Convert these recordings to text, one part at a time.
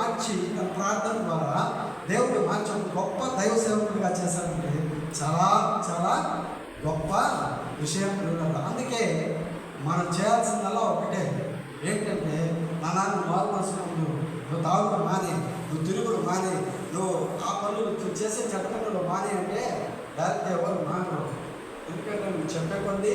మార్చి తన ప్రార్థన ద్వారా దేవుడు మార్చి ఒక గొప్ప దైవ సేవకుడిగా చేశారంటే చాలా చాలా గొప్ప విషయం. అందుకే మనం చేయాల్సిందల్లా ఒకటే, ఏంటంటే నా నాన్న మారు మనసులో నువ్వు తాగుడు మానే, నువ్వు తిరుగుడు మానే, నువ్వు ఆ పనులు నువ్వు చేసే చెడ్డ పనులు మానే అంటే డైరెక్ట్ ఎవరు మానరు. ఎందుకంటే నువ్వు చెప్పే కొద్ది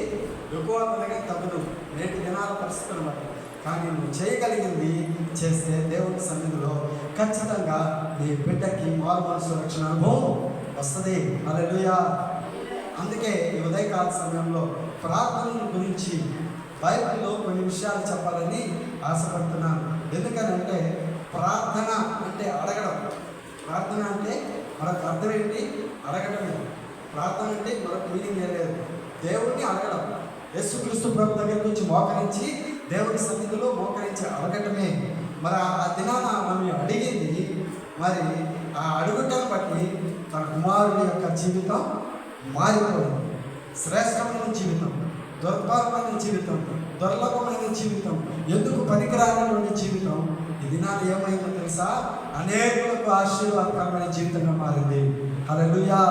ఎక్కువ కానీ తగ్గదు నేటి దినాల పరిస్థితులు బట్టి. కానీ నువ్వు చేయగలిగింది చేస్తే దేవుని సన్నిధిలో ఖచ్చితంగా నీ బిడ్డకి మారు మనసు రక్షణ అనుభవం వస్తుంది. హల్లెలూయా. అందుకే ఈ ఉదయకాల సమయంలో ప్రార్థనల గురించి బైబిల్లో కొన్ని విషయాలు చెప్పాలని ఆశపడుతున్నాను. ఎందుకనంటే ప్రార్థన అంటే అడగడం. ప్రార్థన అంటే మరొక అర్థం ఏంటి? అడగడమే. ప్రార్థన అంటే మరొక మీనింగ్ ఏం లేదు, దేవుడిని అడగడం. యేసుక్రీస్తు ప్రభు దగ్గరికి వచ్చి మోకరించి దేవుడి సన్నిధిలో మోకరించి అడగటమే. మరి ఆ దినాన మనం అడిగింది, మరి ఆ అడుగుటను బట్టి తన కుమారుడి యొక్క జీవితం మారిపోయింది. శ్రేష్టమైన జీవితం, దుర్భరమైన జీవితం, దుర్లభమైన జీవితం, ఎందుకు పనికిరానటువంటి జీవితం ఈ దినాలు ఏమైందో తెలుసా? అనేకులకు ఆశీర్వాదకరమైన జీవితంగా మారింది. హల్లెలూయా.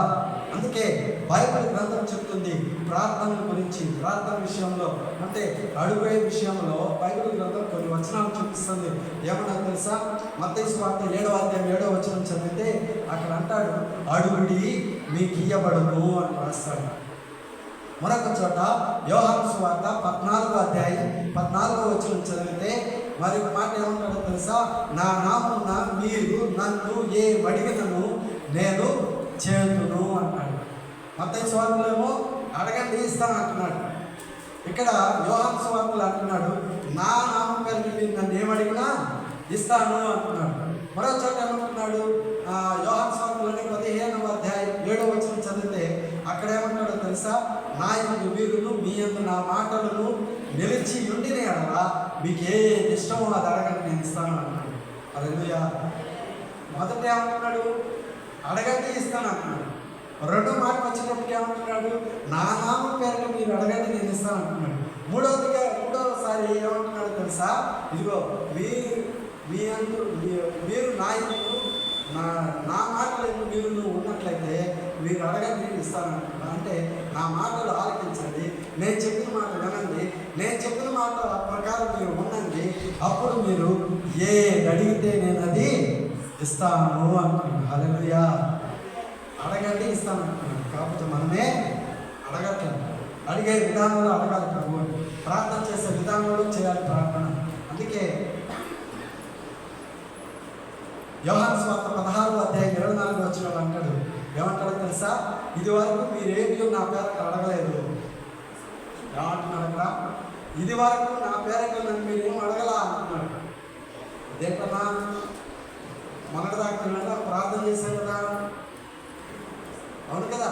అందుకే బైబిల్ గ్రంథం చెప్తుంది ప్రార్థనల గురించి. ప్రార్థన విషయంలో అంటే అడుగే విషయంలో బైబిల్ గ్రంథం కొన్ని వచనాలు చూపిస్తుంది. ఏమన్నా తెలుసా? మత్తయి సువార్త 7వ అధ్యాయం 7వ వచనం చదివితే అక్కడ అంటాడు, అడుగుడి మీకు ఇయ్యబడును అని రాస్తాడు. మరొక చోట యోహాను సువార్త 14వ అధ్యాయం 14వ వచనం చదివితే మరి ఒక మాట ఏమంటాడో తెలుసా? నా నామమున మీరు నన్ను ఏ అడిగినను నేను చేతును అంటాడు. మత్తయి సువార్తలేమో అడగండి ఇస్తాను అంటున్నాడు. ఇక్కడ యోహాను సువార్తలు అంటున్నాడు, నా నామం పేరు మీరు నన్ను ఏమడిగినా ఇస్తాను అంటున్నాడు. మరో చోట ఏమంటున్నాడు? యోహాను సువార్తలోని 15వ అధ్యాయం 7వ వచనం చదివితే అక్కడ ఏమంటాడో తెలుసా? నా యందు మీరును మీ యందు నా మాటలను నిలిచి ఉండినే అడగా మీకు ఏ ఇష్టమో అది అడగండి నేను ఇస్తాను అంటున్నాడు. హల్లెలూయా. మొదట ఏమంటున్నాడు? అడగండి ఇస్తాను అంటున్నాడు. రెండో మాట వచ్చినప్పుడు ఏమంటున్నాడు? నా నామం పేరుట మీరు అడగండి నేను ఇస్తాను అంటున్నాడు. మూడవసారి ఏమంటున్నాడు తెలుసా? ఇదిగో మీరు నా యందు నా మాటలు మీరు ఉన్నట్లయితే మీరు అడగండి నేను ఇస్తాను అంటున్నాడు. అంటే నా మాటలు ఆలకించండి, నేను చెప్పిన మాట వినండి, నేను చెప్పిన మాట ప్రకారం మీరు ఉండండి, అప్పుడు మీరు ఏది అడిగితే నేను అది ఇస్తాను అంటున్నాడు. హల్లెలూయా. అడగండి ఇస్తాను అంటున్నాడు. కాకపోతే మనమే అడగట్లేదు. అడిగే విధానంలో అడగాలి ప్రభు, ప్రార్థన చేసే విధానంలో చేయాలి ప్రార్థన. అందుకే యోహాను సువార్త 16వ అధ్యాయం 24వ వచనం అంటాడు, ఏమంటాడో తెలుసా? ఇది వరకు మీరేమీ నా పేరట అడగలేదు. ఏమంటున్నాడు అక్కడ? ఇది వరకు నా పేరట నన్ను మీరేం అడగలా అంటున్నాడు. అదేంటన్నా మొన్నటిదాకా ప్రార్థన చేశాను కదా, అవును కదా,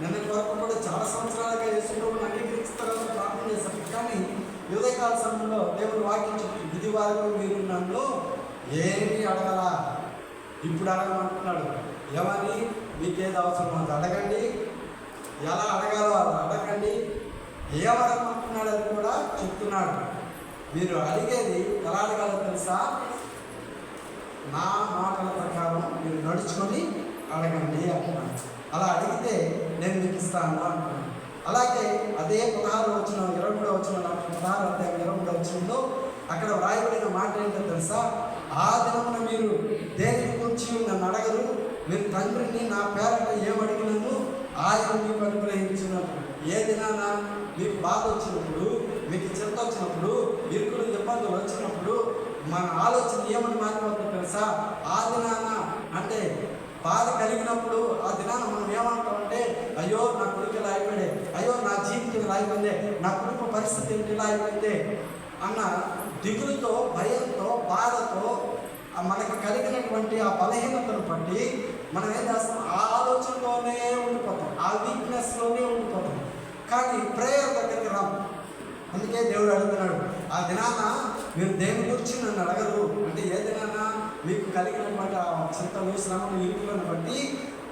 నిన్నటి వరకు కూడా చాలా సంవత్సరాలుగా యేసుప్రభువుని అంగీకరిస్తారని ప్రార్థన చేశాను. కానీ ఉదయకాల సమయంలో దేవుడు వాక్యం చెప్తుంది, ఇది వరకు మీరు నన్ను ఏమీ అడగలా, ఇప్పుడు అడగమంటున్నాడు. ఏమని? మీకేది అవసరం అది అడగండి, ఎలా అడగాలో అది అడగండి, ఏమడగమంటున్నాడు అది కూడా చెప్తున్నాడు. మీరు అడిగేది ఎలా అడగాలో తెలుసా? నా మాటల ప్రకారం మీరు నడుచుకొని అడగండి అంటున్నాను. అలా అడిగితే నేను మీకు ఇస్తాను అంటున్నాను. అలాగే అదే 16వ వచనం 23వ వచనం 16వ అధ్యాయం 23వ వచనంలో అక్కడ వ్రాయబడిన మాట ఏంటో తెలుసా? ఆ దినమున మీరు దేని గురించి నన్ను అడగరు, మీరు తండ్రిని నా పేరట ఏమడిగినను ఆయన మీకు అనుగ్రహించినప్పుడు. ఏ దినాన మీకు బాధ వచ్చినప్పుడు, మీకు చింత వచ్చినప్పుడు, ఇరుకులు ఇబ్బందులు వచ్చినప్పుడు మన ఆలోచన ఏమని మారిపోతుంది తెలుసా? ఆ దినాన అంటే బాధ కలిగినప్పుడు ఆ దినాన మనం ఏమంటామంటే, అయ్యో నా కొడుకు ఇలా అయిపోయాడే, అయ్యో నా జీవితం ఇలా అయిపోయిందే, నా కుటుంబ పరిస్థితి ఏంటి ఇలా అయిపోయిందే అన్న దిగులుతో, భయంతో, బాధతో మనకు కలిగినటువంటి ఆ బలహీనతను బట్టి మనం ఏం చేస్తాం? ఆ ఆలోచనలోనే ఉండిపోతాం, ఆ వీక్నెస్లోనే ఉండిపోతాం. కానీ ప్రేయర్ దగ్గరికి రాము. అందుకే దేవుడు అడుగుతున్నాడు, ఆ దినాన మీరు దేని గురించి నన్ను అడగరు అంటే ఏ దినాన మీకు కలిగినటువంటి ఆ చింతలు, శ్రమలు, ఇరుకులను బట్టి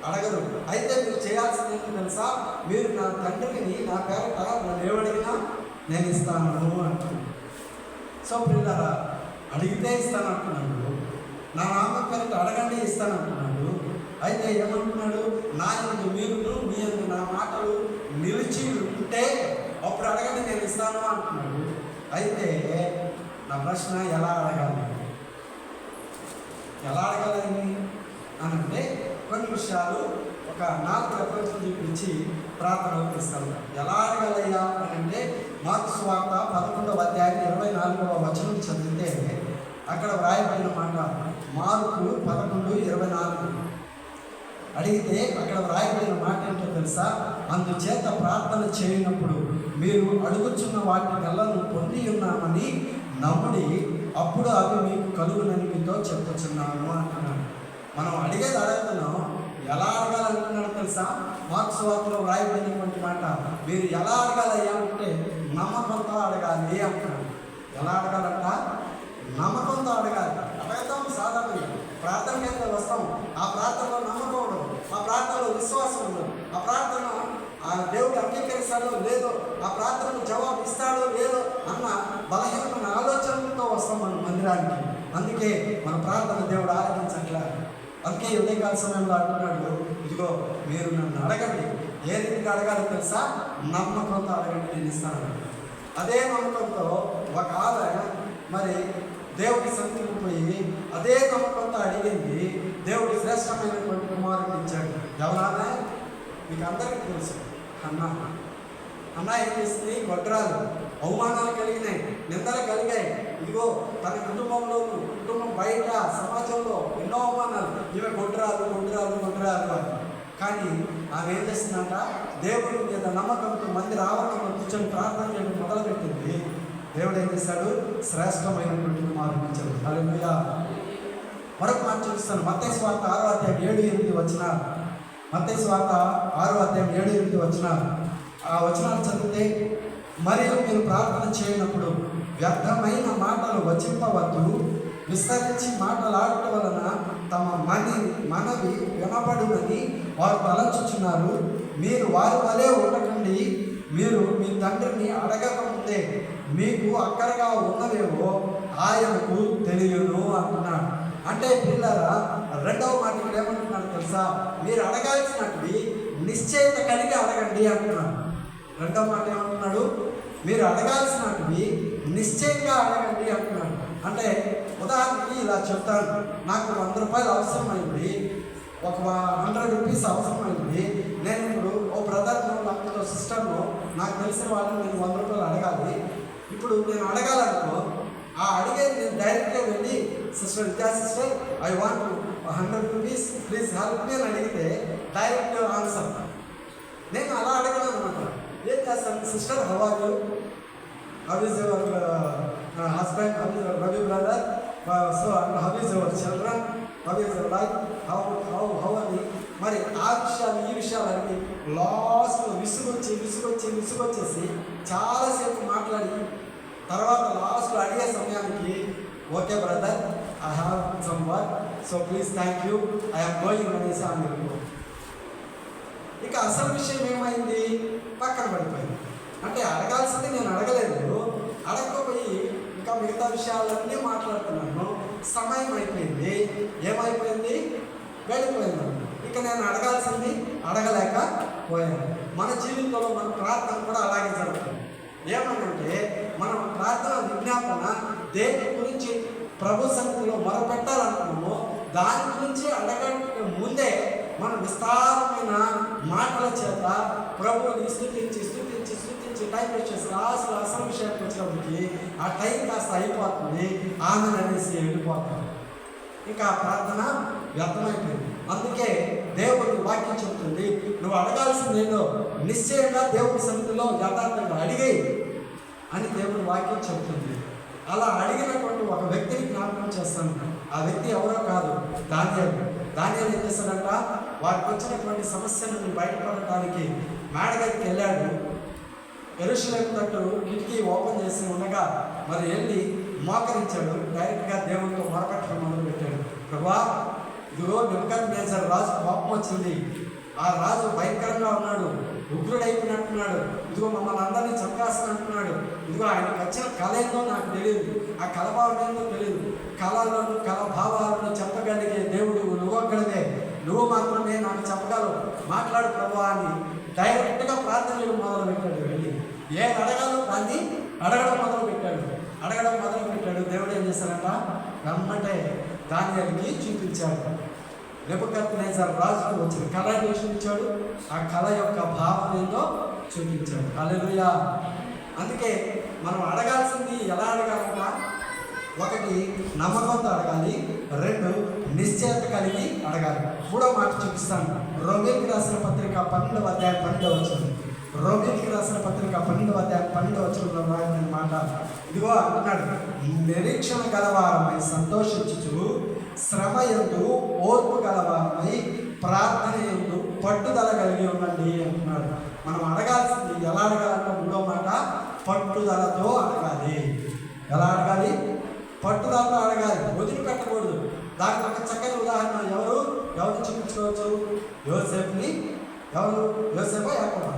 అడగరు. అయితే మీరు చేయాల్సింది ఏంటో తెలుసా? మీరు నా తండ్రిని నా పేరట నన్ను ఏమడిగినా నేను ఇస్తాను అంటున్నాను. సో పిల్లరా, అడిగితే ఇస్తాను అంటున్నాడు. నా నామం ఇస్తానంటున్నాడు. అయితే ఏమంటున్నాడు, నా యందు మీరును మీ యందు నా మాటలు నిలిచి ఉంటే అప్పుడు అడగండి నేను ఇస్తాను అంటున్నాడు. అయితే నా ప్రశ్న ఎలా అడగాలి అని అంటే కొన్ని విషయాలు ఒక 4 రెఫరెన్స్లు చూపించి ప్రార్థన ఇస్తాను. ఎలా అడగాలయ్యా అని అంటే మార్కు సువార్త 11వ అధ్యాయం 24వ వచనం చదివితే అక్కడ వ్రాయబడిన మాట, మార్కు 11:24 అడిగితే అక్కడ వ్రాయబడిన మాట ఏంటో తెలుసా? అందుచేత ప్రార్థన చేయనప్పుడు మీరు అడుగుచున్న వాటికల్లను పొంది ఉన్నామని నమ్ముడి, అప్పుడు అవి మీకు కలుగునని మీతో చెప్పుచున్నాను అంటున్నాడు. మనం అడిగేది అడుగుతున్నాం, ఎలా అడగాలంటున్నాడు తెలుసా? మార్కు సువార్తలో వ్రాయబడినటువంటి మాట, మీరు ఎలా అడగాలయ్యా అంటే నమ్మకంతో అడగాలి అంటున్నాడు. ఎలా అడగాలంట? నమ్మకంతో అడగాలి. అడగతాం సాధారణంగా, ప్రార్థనకి అయితే వస్తాం, ఆ ప్రార్థనలో నమ్మకం ఉండదు, ఆ ప్రార్థనలో విశ్వాసం ఉండదు, ఆ ప్రార్థన ఆ దేవుడు అంగీకరిస్తాడో లేదో, ఆ ప్రార్థనకు జవాబు ఇస్తాడో లేదో అన్న బలహీనమైన ఆలోచనలతో వస్తాం మన మందిరానికి. అందుకే మన ప్రార్థన దేవుడు ఆరాధించట్లా. అందుకే ఉదయకాల సమయంలో అంటున్నాడు, ఇదిగో మీరు నన్ను అడగండి. ఏ రీతిగా అడగాలో తెలుసా? నమ్మకంతో అడగండి, నేను ఇస్తాను. అదే నమ్మకంతో ఒక ఆదాయ మరి దేవుడి సన్నిధికి పోయి అదే నమ్మకంతో అడిగింది, దేవుడు శ్రేష్టమైనటువంటి కుమారుడిని ఇచ్చాడు. ఎవరన్నా మీకు అందరికీ తెలుసు, అన్న ఏం చేసింది? గొడ్రాలు, అవమానాలు కలిగినాయి, నిందలు కలిగాయి. ఇదిగో తన కుటుంబంలో, కుటుంబం బయట, సమాజంలో ఎన్నో అవమానాలు. ఈమె గొడ్రాలు అని. కానీ ఆమె ఏం చేసిందంట? దేవుడి మీద నమ్మకంతో మందిర ఆవరణలో కూర్చొని ప్రార్థన చేయడం మొదలుపెట్టింది. దేవుడు ఏం చేశాడు? శ్రేష్టమైనటువంటి కుమారుడిని ఇచ్చాడు. హల్లెలూయా. మరొక మాట చూపిస్తాను. మత్తయి సువార్త 6వ అధ్యాయం 7-8 వచనాలు. మత్తయి సువార్త 6వ అధ్యాయం 7-8 వచనాలు. ఆ వచనాలు చదివితే, మరియు మీరు ప్రార్థన చేయనప్పుడు వ్యర్థమైన మాటలు వచింపవద్దు, విస్తరించి మాటలాడటం వలన తమ మనవి వినబడునని వారు తలంచుచున్నారు. మీరు వారి వలె ఉండకండి. మీరు మీ తండ్రిని అడగకముందే మీకు అక్కరగా ఉన్నవేవో ఆయనకు తెలియను అంటున్నాడు. అంటే పిల్లరా, రెండవ మాట ఇక్కడ ఏమంటున్నాడు తెలుసా? మీరు అడగాల్సినవి నిశ్చయత కలిగి అడగండి అంటున్నాడు. రెండవ మాట ఏమంటున్నాడు? మీరు అడగాల్సినవి నిశ్చయంగా అడగండి అంటున్నాడు. అంటే ఉదాహరణకి ఇలా చెప్తాను, నాకు 100 రూపాయలు అవసరమైంది, ఒక 100 రూపీస్ అవసరమైంది. నేను ఇప్పుడు ఓ బ్రదర్ను, లేకపోతే సిస్టర్ను, నాకు తెలిసిన వాళ్ళని నేను 100 రూపాయలు అడగాలి. ఇప్పుడు నేను అడగాలనుకో, ఆ అడిగేది నేను డైరెక్ట్గా వెళ్ళి, సిస్టర్ విద్యా sister, I want 100 rupees, please help me అని అడిగితే డైరెక్ట్ ఆన్సర్. నేను అలా అడగను అనమాట. ఏం చేస్తాను? Sister, how are you, how is your husband, how is your Ravi brother, so how is your children, how is your life, how అని మరి ఆ విషయాలు ఈ విషయాలు అన్ని లాస్ట్లో విసుగొచ్చేసి చాలాసేపు మాట్లాడి తర్వాత లాస్ట్లో అడిగే సమయానికి, okay brother, I have some work, so please thank you, I'm going అనేసి ఆమె. ఇక అసలు విషయం ఏమైంది? పక్కన పడిపోయింది. అంటే అడగాల్సింది నేను అడగలేదు, అడగకపోయి ఇంకా మిగతా విషయాలన్నీ మాట్లాడుతున్నాను. సమయం అయిపోయింది. ఏమైపోయింది? వెళ్ళిపోయింది. ఇక నేను అడగాల్సింది అడగలేకపోయాను. మన జీవితంలో మన ప్రార్థన కూడా అలాగే జరుగుతుంది. ఏమనంటే మనం ప్రార్థన విజ్ఞాపన దేని గురించి ప్రభు సన్నిధిలో మొరపెట్టాలనుకున్నామో దాని గురించి అడగడానికి ముందే మనం విస్తారమైన మాటల చేత ప్రభువుని స్తుతించి టైం వేస్ట్ చేసి లాస్ట్ అసలు విషయానికి వచ్చినప్పటికీ ఆ టైం కాస్త అయిపోతుంది, ఆమె అనేసి వెళ్ళిపోతాం. ఇంకా ప్రార్థన వ్యర్థమైపోయింది. అందుకే దేవుడి వాక్యం చెబుతుంది, నువ్వు అడగాల్సింది ఏదో నిశ్చయంగా దేవుడి సన్నిధిలో యథార్థంగా అడిగేయి అని దేవుడి వాక్యం చెబుతుంది. అలా అడిగినటువంటి ఒక వ్యక్తిని జ్ఞాపకం చేస్తాను. ఆ వ్యక్తి ఎవరో కాదు, దానియేలు ఏం చేశాడంట? వారికి వచ్చినటువంటి సమస్య నుండి బయటపడటానికి మేడగదికి వెళ్ళాడు. యెరూషలేము తట్టు కిటికీ ఓపెన్ చేసి ఉండగా మరి వెళ్ళి మోకరించాడు. డైరెక్ట్గా దేవుడితో మొరపెట్టడం మొదలుపెట్టాడు. ప్రభువా, ఇదిగో నెబుకద్నెజర్ రాజు కోపం వచ్చింది, ఆ రాజు భయంకరంగా ఉన్నాడు, ఉగ్రుడైపోయినట్టున్నాడు, ఇదిగో మమ్మల్ని అందరినీ చంపేస్తున్నట్టున్నాడు, ఇదిగో ఆయనకు వచ్చిన కళ ఏందో నాకు తెలియదు, ఆ కళభావం ఏందో తెలియదు, కళలను కళ భావాలను చెప్పగలిగే దేవుడు నువ్వొక్క మాట్లాడు ప్రభువా అని డైరెక్ట్గా ప్రార్థన చేయడం మొదలుపెట్టాడు. వెళ్ళి ఏం అడగాలో దాన్ని అడగడం మొదలుపెట్టాడు. దేవుడు ఏం చేశారంట, వెంబటే దానియేలుకి చూపించాడు. నెబుకద్నెజర్ రాజుకు వచ్చిన కళ చూపించాడు. ఆ కళ యొక్క భావం ఏందో చూపించాడు. హల్లెలూయా. అందుకే మనం అడగాల్సింది ఎలా అడగాలంట, ఒకటి నమ్మకంతో అడగాలి, రెండు నిశ్చయత కలిగి అడగాలి. మూడో మాట చూపిస్తాను. రోమీయులకు రాసిన పత్రిక 12వ అధ్యాయం 12వ వచనం. రోమీయులకు రాసిన పత్రిక 12వ అధ్యాయం 12వ వచనంలో రాయబడిన మాట ఇదిగో అంటున్నాడు, నిరీక్షణ గలవారమై సంతోషించుచు, శ్రమ యందు ఓర్పు గలవారమై, ప్రార్థన యందు పట్టుదల కలిగి ఉండండి అంటున్నాడు. మనం అడగాల్సింది ఎలా అడగాలంటే మూడో మాట, పట్టుదలతో అడగాలి. ఎలా అడగాలి? పట్టుదలతో అడగాలి, వదిలిపెట్టకూడదు. దానికి ఒక చక్కని ఉదాహరణ ఎవరు చూపించుకోవచ్చు? యోసేపుని. యోసేపు యాకోబు?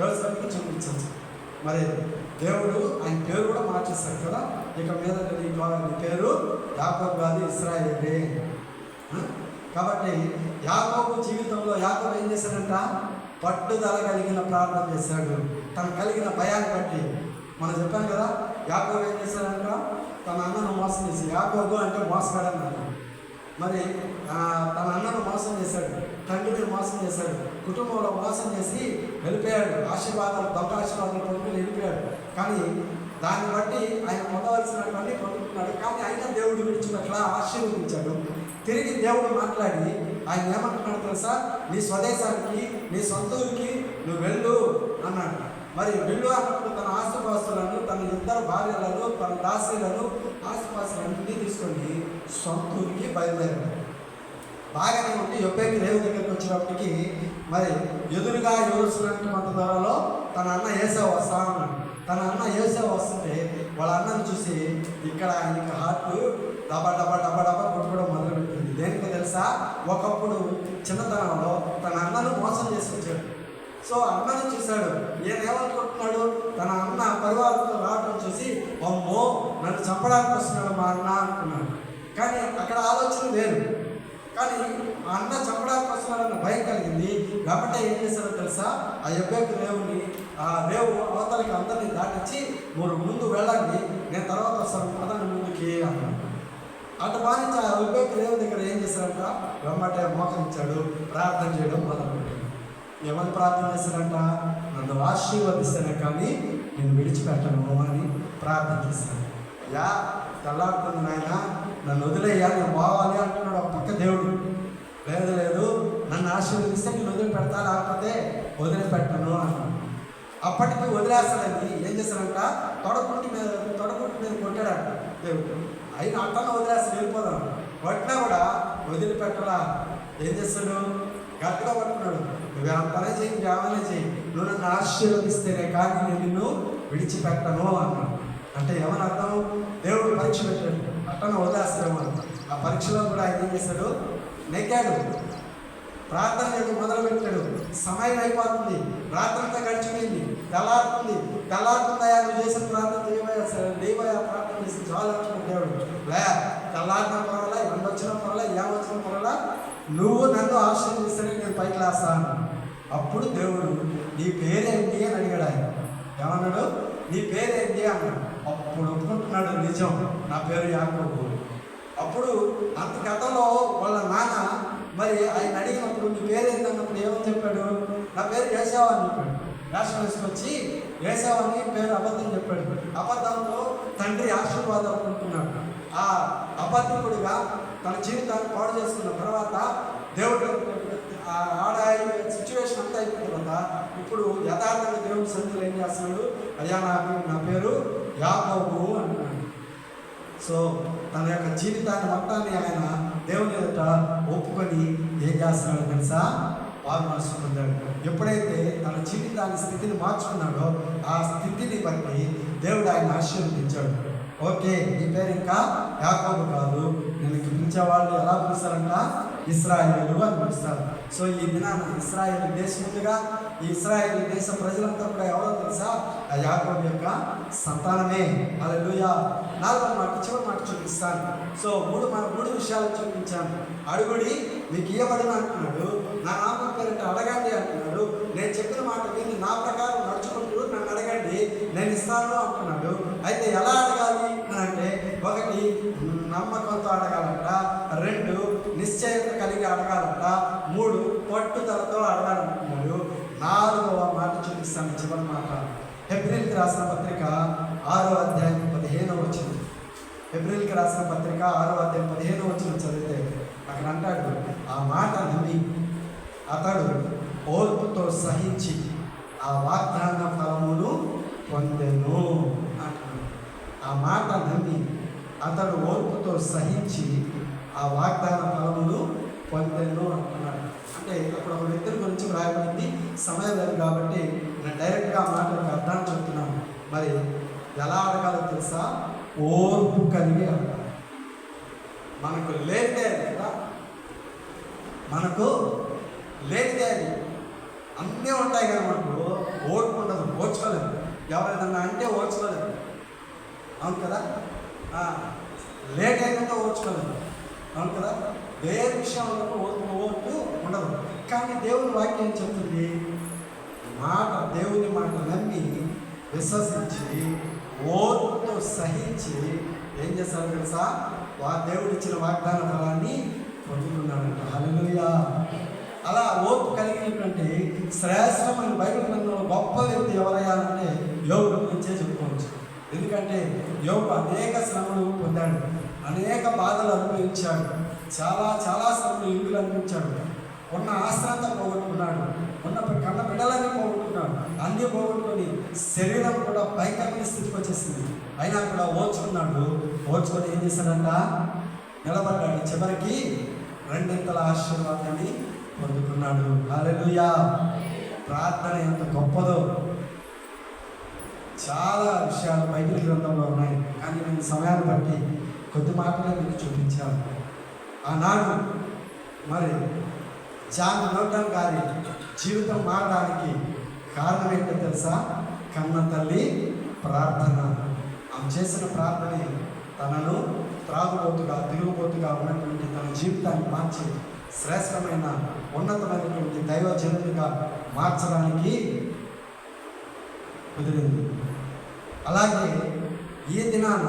యోసేపుని చూపించవచ్చు. మరి దేవుడు ఆయన పేరు కూడా మార్చేస్తాడు కదా, ఇక మీద నీ పేరు యాకోబు కాదు, ఇశ్రాయేలే. కాబట్టి యాకోబు జీవితంలో యాకోబు ఏం చేశాడంట, పట్టుదల కలిగిన ప్రార్థన చేశాడు. తను కలిగిన భయాన్ని బట్టి మనం చెప్పాను కదా, యాకోబు ఏం చేశాడంట, తన అన్నను మోసం చేసి, యాకోబు అంటే మోసగాడన్నాడు. మరి తన అన్నను మోసం చేశాడు, తండ్రిని మోసం చేశాడు, కుటుంబంలో మోసం చేసి వెళ్ళిపోయాడు. ఆశీర్వాదాలు, దొంగ ఆశీర్వాదాలు పొందుకుని వెళ్ళిపోయాడు. కానీ దాన్ని బట్టి ఆయన పొందవలసినటువంటి పొందుకున్నాడు. కానీ అయినా దేవుడు విడిచినట్లా ఆశీర్వదించాడు. తిరిగి దేవుడు మాట్లాడి ఆయన ఏమంటున్నాడు తెలుసా, నీ స్వదేశానికి, నీ సొంత ఊరికి నువ్వు వెళ్ళు అన్నాడు. మరి వెళ్ళు అన్నప్పుడు తన ఆస్తిపాస్తులను, తన ఇద్దరు భార్యలను, తన దాసీలను, ఆస్తిపాస్తులన్నీ తీసుకొని సొంత ఊరికి బయలుదేరాడు. బాగానే ఉండి యొప్పేకి రేవు దగ్గరికి వచ్చినప్పటికీ మరి ఎదురుగా యెరూషలేము దూరంలో తన అన్న ఏసావు వస్తా ఉన్నాడు. తన అన్న ఏసావు వస్తుంటే వాళ్ళ అన్నను చూసి ఇక్కడ ఆయనకి హార్ట్ డబ్బా డబ్బా డబ్బా డబ్బా కొట్టుకోవడం మొదలుపెట్టింది. దేనికి తెలుసా, ఒకప్పుడు చిన్నతనంలో తన అన్నను మోసం చేసి వచ్చాడు. సో అన్నను చూశాడు. ఈయన ఏమనుకుంటున్నాడు, తన అన్న పరివారంతో రావడం చూసి అమ్మో నన్ను చంపడానికి వస్తున్నాడు మా అన్న అనుకున్నాడు. కానీ అక్కడ ఆలోచన వేరు. కానీ ఆ అన్న చంపడానికి వస్తున్నాడన్న భయం కలిగింది. కాబట్టి ఏం చేశారో తెలుసా, ఆ యొప్పేకు రేవుని, ఆ రేవు అవతలకి అందరినీ దాటించి మీరు ముందు వెళ్ళండి, నేను తర్వాత వస్తాను, పదండి ముందుకి అన్నాడు. అటు బాధించి ఆ యొప్పేకు రేవు దగ్గర ఏం చేశారంట, వెంబటే మోకరించాడు, ప్రార్థన చేయడం మొదలుపెట్టాడు. ఏమని ప్రార్థన చేశారంట, నన్ను ఆశీర్వదిస్తేనే కానీ నేను విడిచిపెట్టను అని ప్రార్థన చేశాను. యా తెల్లాడుతుంది నాయన, నన్ను వదిలేయ్యా, నేను పోవాలి అంటున్నాడు. ఒక పక్క దేవుడు లేదు నన్ను ఆశీర్వదిస్తే నేను వదిలిపెడతా, లేకపోతే వదిలిపెట్టను అన్నాడు. అప్పటికి వదిలేస్తాడని ఏం చేశాడంట, తొడగుంటి మీద కొట్టాడంట దేవుడు. అయినా అట్టను వదిలేస్తాడు, వెళ్ళిపోదాం. కొట్టినా కూడా వదిలిపెట్టలా. ఏం చేస్తాడు, గట్టిగా పట్టుకున్నాడు. నువ్వు అంతనే చేయి, ఇంకేమైనా చేయి, నువ్వు నన్ను ఆశీర్వదిస్తేనే కానీ నేను నిన్ను విడిచిపెట్టను అన్నాడు. అంటే ఏమని అర్థం, దేవుడు పరీక్ష పెట్టాడు, అట్టను వదిలేస్తాడేమో. ఆ పరీక్షలో కూడా ఆయన ఏం చేశాడు, నెగ్గాడు. ప్రార్థన చేయడం మొదలుపెట్టాడు. సమయం అయిపోతుంది, ప్రార్థనతో గడిచిపోయింది, తెల్లారుతుందయా నువ్వు చేసిన ప్రార్థన దేవయ్యా ప్రార్థన చేసి చాలా వచ్చిన దేవుడు తెల్లారిన పర్వాలా, ఎండ వచ్చిన పర్వాలా, ఏమొచ్చిన పర్వాలా, నువ్వు నన్ను ఆశీర్వదిస్తేనే నేను పైకి లేస్తాను. అప్పుడు దేవుడు నీ పేరేంటి అని అడిగాడు. ఆయన ఏమన్నాడు, నీ పేరేంటి అన్నాడు. అప్పుడు ఒప్పుకుంటున్నాడు, నిజం నా పేరు యాకోబు. అప్పుడు అంత గతంలో వాళ్ళ నాన్న మరి ఆయన అడిగినప్పుడు నీ పేరేంటి అన్నప్పుడు ఏమని చెప్పాడు, నా పేరు ఏసావు అని చెప్పాడు. వేషం వేసుకొచ్చి ఏసావు అని పేరు అబద్ధం చెప్పాడు. అబద్ధంతో తండ్రి ఆశీర్వాదాలు అనుకుంటున్నాడు. ఆ అబద్ధికుడిగా తన జీవితాన్ని పాడు చేసుకున్న తర్వాత దేవుడు ఆడ సిచ్యువేషన్ అంతా అయిపోయిన తర్వాత ఇప్పుడు యథార్థంగా దేవుడి సన్నిధిలో ఏం చేస్తున్నాడు, అయ్యా నా పేరు యాకోబు అంటున్నాడు. సో తన యొక్క జీవితాన్ని మొత్తాన్ని ఆయన దేవుని ఎదుట ఒప్పుకొని ఏం చేస్తున్నాడు తెలుసా, వాగ్దానం పొందాడు. ఎప్పుడైతే తన జీవితాన్ని స్థితిని మార్చుకున్నాడో ఆ స్థితిని బట్టి దేవుడు ఆయన ఆశీర్వదించాడు. ఓకే, నీ పేరు ఇంకా యాకోబు కాదు, నేను పిలిచే వాళ్ళు ఎలా పిలుస్తారంట, ఇశ్రాయేలు అని పిలుస్తారు. సో ఈ దినాన ఇశ్రాయేల్ దేశముగా, ఈ ఇశ్రాయేల్ దేశ ప్రజలంతా కూడా ఎవరో తెలుసా, ఆ యాకోబు యొక్క సంతానమే. హల్లెలూయా. 4వ మాట, చివరి మాట చూపిస్తాను. సో మూడు విషయాలు చూపించాను. అడుగుడి మీకు ఇవ్వబడిన అంటున్నాడు, నా నామం పేరిట అడగండి అంటున్నాడు, నేను చెప్పిన మాట విని నా ప్రకారం నడుచుకుంటూ నన్ను అడగండి నేను ఇస్తాను అంటున్నాడు. అయితే ఎలా అడగాలి అని అంటే, 1 నమ్మకంతో అడగాలంట, 2 నిశ్చయత కలిగి అడగాలంట, 3 పట్టుదలతో అడగాలంటున్నాడు. 4వ మాట చూపిస్తాను, చివరి మాట. హెబ్రీయులకు రాసిన పత్రిక 6వ అధ్యాయం 15వ వచనం. హెబ్రీయులకు రాసిన పత్రిక 6వ అధ్యాయం 15వ వచనం చదివితే అక్కడ అంటాడు, ఆ మాట నమ్మి అతడు ఓర్పుతో సహించి ఆ వాగ్దాన ఫలమును పొందెను అంటున్నాడు. ఆ మాట నమ్మి అతడు ఓర్పుతో సహించి ఆ వాగ్దాన ఫలమును పొందెను అంటున్నాడు. అంటే అక్కడ ఒక వ్యక్తి గురించి రాయబడింది, సమయం లేదు కాబట్టి నేను డైరెక్ట్గా ఆ మాటలకు అర్థాన్ని చెప్తున్నాను. మరి ఎలా అడగాలో తెలుసా, ఓర్పు కలిగి అడగాలి. మనకు లేదే కదా, మనకు లేదే అది అన్నీ ఉంటాయి కానీ మనకు ఓర్పు ఉండదు, ఓర్చుకోలేదు. ఎవరైనా అంటే ఓర్చుకోలేదు, అవును కదా. లేట్ అయిందంటే ఓర్చుకోలేదు, అవును కదా. వేరే విషయంలో ఓర్పు ఉండదు. కానీ దేవుని వాక్యం చెప్తుంది, దేవుని మాట నమ్మి విశ్వసించి ఓర్పుతో సహించి ఏం చేస్తారు తెలుసా, దేవుడు ఇచ్చిన వాగ్దాన ఫలాన్ని పొందుతున్నాడంట. హల్లెలూయా. అలా ఓర్పు కలిగినటువంటి శ్రేష్టమైన బైబిల్ గ్రంథంలో గొప్ప వ్యక్తి ఎవరయ్యారంటే యోబు గురించే చెప్పుకోవచ్చు. ఎందుకంటే యోబు అనేక శ్రమలు పొందాడు, అనేక బాధలు అనుభవించాడు, చాలా శ్రమలు ఇల్లు అనిపించాడు. ఉన్న ఆస్త్రంతా పోగొట్టుకున్నాడు, ఉన్న కన్న బిడ్డలన్నీ పోగొట్టుకున్నాడు, అన్నీ పోగొట్టుకొని శరీరం కూడా భయంకరమైన స్థితికి వచ్చేసింది. అయినా కూడా ఓర్చుకొని ఏం చేశాడంట, నిలబడ్డాడు. చివరికి 2 ఆశీర్వాదాన్ని పొందుకున్నాడు. హల్లెలూయా. ప్రార్థన ఎంత గొప్పదో చాలా విషయాలు బైబిల్ గ్రంథంలో ఉన్నాయి, కానీ నేను సమయాన్ని బట్టి కొద్ది మాటలే మీకు చూపించాను. ఆనాడు మరి జాన్ న్యూటన్ గారి జీవితం మారడానికి కారణం ఏంటో తెలుసా, కన్న తల్లి ప్రార్థన. ఆమె చేసిన ప్రార్థనే తనను తిరుగుబోతుగా ఉన్నటువంటి తన జీవితాన్ని మార్చి శ్రేష్టమైన ఉన్నతమైనటువంటి దైవజనుడిగా మార్చడానికి కుదిరింది. అలాగే ఈ దినాన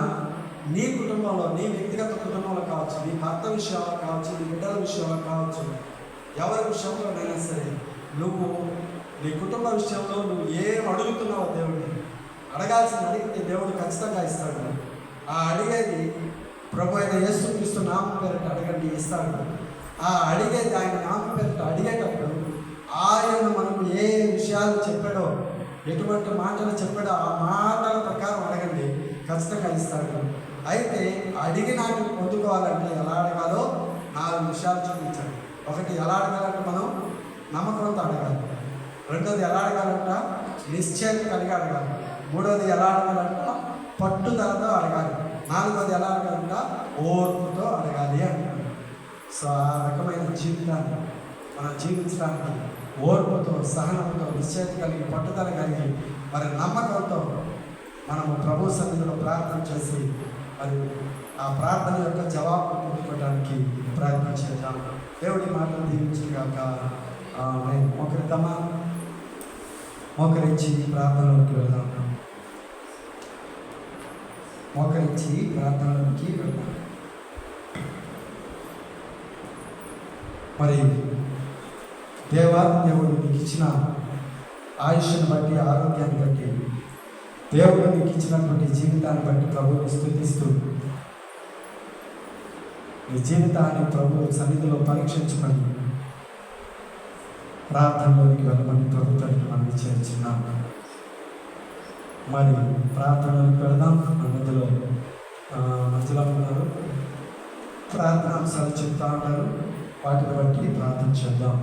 నీ కుటుంబంలో, నీ వ్యక్తిగత కుటుంబంలో కావచ్చు, నీ భర్త విషయంలో కావచ్చు, నీ బిడ్డల విషయంలో కావచ్చు, ఎవరి విషయంలోనైనా సరే నువ్వు నీ కుటుంబ విషయంలో నువ్వు ఏం అడుగుతున్నావో దేవుడిని అడిగితే దేవుడు ఖచ్చితంగా ఇస్తాడు. ఆ అడిగేది ప్రభు అయిన యేసుక్రీస్తు నామం పేరిట అడగండి, ఇస్తాడు. ఆ అడిగేది ఆయన నామం పేరిట అడిగేటప్పుడు ఆయన మనకు ఏ విషయాలు చెప్పాడో, ఎటువంటి మాటలు చెప్పాడో ఆ మాటల ప్రకారం అడగండి, ఖచ్చితంగా ఇస్తాడు. అయితే అడిగినాన్ని పొందుకోవాలంటే ఎలా అడగాలో 4 విషయాలు చూపించాడు. 1, ఎలా అడగాలంటే మనం నమ్మకంతో అడగాలి. 2వది ఎలా అడగాలంట, నిశ్చయం కలిగి అడగాలి. 3వది ఎలా అడగాలంట, పట్టుదలతో అడగాలి. 4వది ఎలా అడగాలంట, ఓర్పుతో అడగాలి అంటారు. సో ఆ రకమైన జీవితాన్ని మనం జీవించడానికి ఓర్పుతో, సహనంతో, నిశ్చయిత కలిగి, పట్టుదల కలిగి, మరి నమ్మకంతో మనము ప్రభు సన్నిధిలో ప్రార్థన చేసి మరి ఆ ప్రార్థన యొక్క జవాబు పొందుకోవడానికి ప్రయత్నం చేద్దాం. దేవుడి మాటలు దీవించుగాక. మోకరిద్దామా? మోకరించి ప్రార్థనలోకి వెళ్దాం. మరి దేవుడు నీకు ఇచ్చిన ఆయుష్ను బట్టి, ఆరోగ్యాన్ని బట్టి, దేవుడు నీకు ఇచ్చినటువంటి జీవితాన్ని బట్టి ప్రభువుని స్తుతిస్తూ నీ జీవితాన్ని ప్రభు సన్నిధిలో పరీక్షించుకొని ప్రార్థనలోకి వెళ్ళమని ప్రభుత్వానికి మనం చేర్చున్నాం. మరి ప్రార్థనలోకి వెళదాం. మధ్యలో ఉన్నారు, ప్రార్థన అంశాలు చెప్తా ఉంటారు, వాటిని బట్టి ప్రార్థన చేద్దాం.